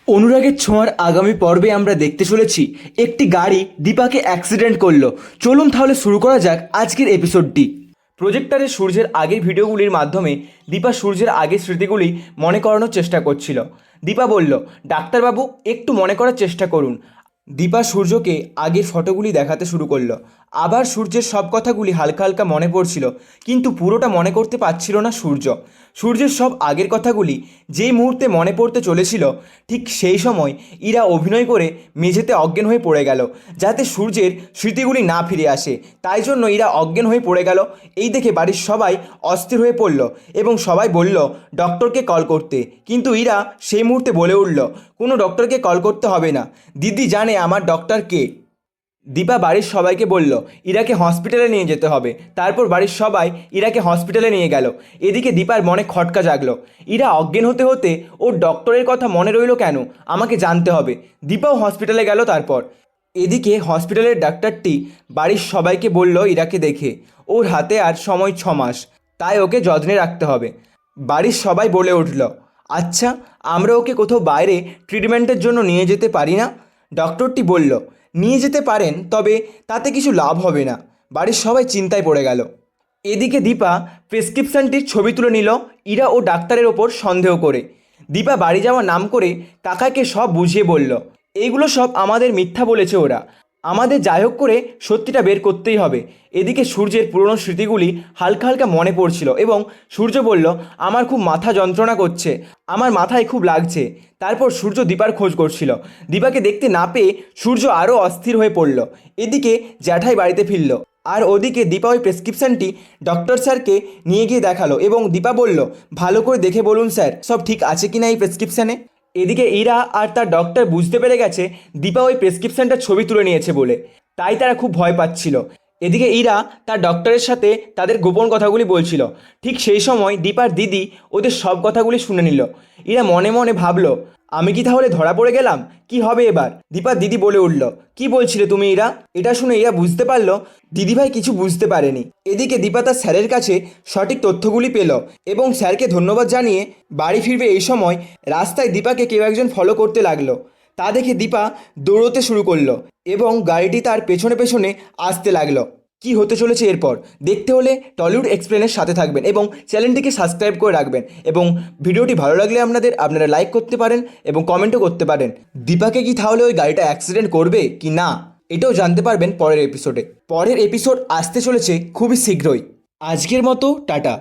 অনুরাগের ছোঁয়ার আগামী পর্বে আমরা দেখতে চলেছি একটি গাড়ি দীপাকে অ্যাক্সিডেন্ট করলো। চলুন তাহলে শুরু করা যাক আজকের এপিসোডটি। প্রজেক্টরে সূর্যের আগের ভিডিওগুলির মাধ্যমে দীপা সূর্যের আগের স্মৃতিগুলি মনে করানোর চেষ্টা করছিল। দীপা বলল, ডাক্তারবাবু একটু মনে করার চেষ্টা করুন। দীপা সূর্যকে আগের ফটোগুলি দেখাতে শুরু করলো। আবার সূর্যের সব কথাগুলি হালকা হালকা মনে পড়ছিল, কিন্তু পুরোটা মনে করতে পারছিল না সূর্য। সূর্যের সব আগের কথাগুলি যেই মুহূর্তে মনে পড়তে চলেছিল, ঠিক সেই সময় ইরা অভিনয় করে মেঝেতে অজ্ঞান হয়ে পড়ে গেল, যাতে সূর্যের স্মৃতিগুলি না ফিরে আসে। তাই জন্য ইরা অজ্ঞান হয়ে পড়ে গেল। এই দেখে বাড়ির সবাই অস্থির হয়ে পড়ল এবং সবাই বলল ডক্টরকে কল করতে। কিন্তু ইরা সেই মুহূর্তে বলে উঠল, কোনো ডক্টরকে কল করতে হবে না, দিদি জানে আমার ডক্টর কে। দীপা বাড়ির সবাইকে বলল ইরাকে হসপিটালে নিয়ে যেতে হবে। তারপর বাড়ির সবাই ইরাকে হসপিটালে নিয়ে গেল। এদিকে দীপার মনে খটকা জাগলো, ইরা অজ্ঞান হতে হতে ওর ডক্টরের কথা মনে রইল কেন, আমাকে জানতে হবে। দীপাও হসপিটালে গেল। তারপর এদিকে হসপিটালের ডাক্তারটি বাড়ির সবাইকে বলল ইরাকে দেখে ওর হাতে আর সময় 6 মাস, তাই ওকে যত্নে রাখতে হবে। বাড়ির সবাই বলে উঠল, আচ্ছা আমরা ওকে কোথাও বাইরে ট্রিটমেন্টের জন্য নিয়ে যেতে পারি না? ডক্টরটি বলল, নিয়ে যেতে পারেন, তবে তাতে কিছু লাভ হবে না। বাড়ির সবাই চিন্তায় পড়ে গেল। এদিকে দীপা প্রেসক্রিপশনটির ছবি তুলে নিল ইরা ও ডাক্তারের ওপর সন্দেহ করে। দীপা বাড়ি যাওয়ার নাম করে কাকাকে সব বুঝিয়ে বলল, এইগুলো সব আমাদের মিথ্যা বলেছে ওরা, আমাদের যাই হোক করে সত্যিটা বের করতেই হবে। এদিকে সূর্যের পুরনো স্মৃতিগুলি হালকা হালকা মনে পড়ছিল এবং সূর্য বলল, আমার খুব মাথা যন্ত্রণা করছে, আমার মাথায় খুব লাগছে। তারপর সূর্য দীপার খোঁজ করছিল। দীপাকে দেখতে না পেয়ে সূর্য আরও অস্থির হয়ে পড়ল। এদিকে জ্যাঠাই বাড়িতে ফিরল, আর ওদিকে দীপা ওই প্রেসক্রিপশনটি ডক্টর স্যারকে নিয়ে গিয়ে দেখালো এবং দীপা বলল, ভালো করে দেখে বলুন স্যার, সব ঠিক আছে কি না এই প্রেসক্রিপশানে। এদিকে ইরা আর তার ডক্টর বুঝতে পেরে গেছে দীপা ওই প্রেসক্রিপশনটার ছবি তুলে নিয়েছে বলে, তাই তারা খুব ভয় পাচ্ছিল। এদিকে ইরা তার ডক্টরের সাথে তাদের গোপন কথাগুলি বলছিল। ঠিক সেই সময় দীপার দিদি ওদের সব কথাগুলি শুনে নিল। ইরা মনে মনে ভাবলো, আমি কি তাহলে ধরা পড়ে গেলাম? কি হবে এবার? দীপার দিদি বলে উঠল, কি বলছিলে তুমি ইরা? এটা শুনে ইরা বুঝতে পারলো দিদিভাই কিছু বুঝতে পারেনি। এদিকে দীপা তার স্যারের কাছে সঠিক তথ্যগুলি পেল এবং স্যারকে ধন্যবাদ জানিয়ে বাড়ি ফিরবে। এই সময় রাস্তায় দীপাকে কেউ একজন ফলো করতে লাগলো। তা দেখে দীপা দৌড়তে শুরু করলো এবং গাড়িটি তার পেছনে পেছনে আসতে লাগলো। কি হতে চলেছে এরপর দেখতে হলে টলিউড এক্সপ্লেনের সাথে থাকবেন এবং চ্যানেলটিকে সাবস্ক্রাইব করে রাখবেন। এবং ভিডিওটি ভালো লাগলে আপনারা লাইক করতে পারেন এবং কমেন্টও করতে পারেন। দীপাকে কি তাহলে ওই গাড়িটা অ্যাক্সিডেন্ট করবে কি না, এটাও জানতে পারবেন পরের এপিসোডে। পরের এপিসোড আসতে চলেছে খুবই শীঘ্রই। আজকের মতো টাটা।